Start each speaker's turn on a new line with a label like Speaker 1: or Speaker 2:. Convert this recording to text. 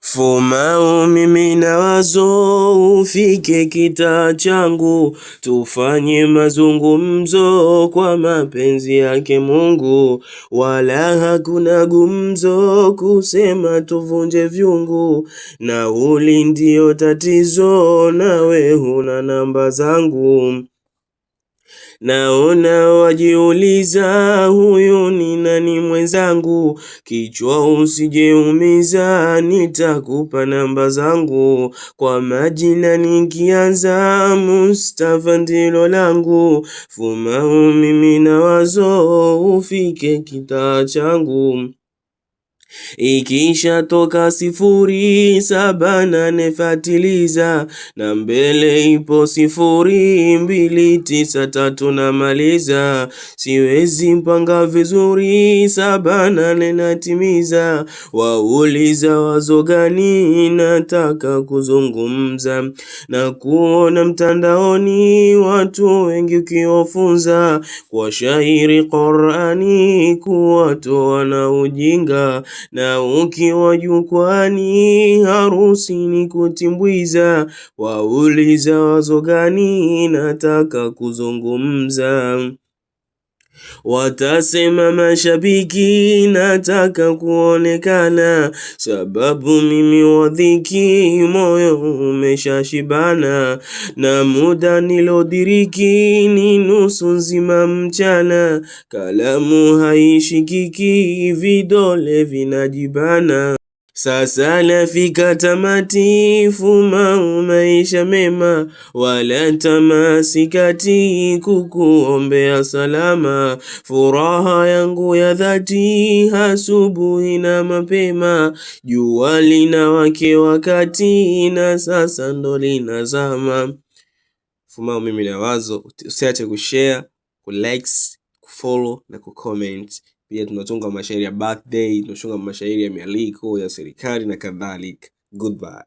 Speaker 1: Fumau mimi na wazo, ufike kitaa changu, tufanye mazungumzo kwa mapenzi yake Mungu, wala hakuna gumzo kusema tuvunje vyungu, nauli ndio tatizo, nawe huna namba zangu. Naona wajiuliza huyu ni nani mwenzangu, kichwa usijeumiza, nitakupa namba zangu. Kwa majina nikianza, Mustafa ndilo langu. Fumau mimi na wazo, ufike kitaa changu. Ikisha toka 078 fatiliza, na mbele ipo 029 namaliza. Siwezi mpanga vizuri, 78 natimiza. Wauliza wazo gani nataka kuzungumza, na kuona mtandaoni watu wengi ukiofunza kwa shairi Qur'ani kuwatoa na ujinga, na ukiwa jukwani harusini kutimbwiza. Wauliza wazo gani nataka kuzungumza, watasema mashabiki nataka kuonekana, sababu mimi wadhiki moyo umeshashibana, na muda nilodiriki ni nusu nzima mchana, kalamu haishikiki vidole vinajibana. Sasa nafika tamati, Fumau maisha mema, wala tamaa sikati kukuombea salama. Furaha yangu ya dhati asubuhi na mapema, jua linawake wakati na sasa ndo linazama. Fumau mimi na wazo, usiache kushare, kulikes, kufollow na kucomment. Pia tunatunga mashairi ya birthday, tunatunga mashairi ya mialiko ya serikali na kadhalika. Goodbye.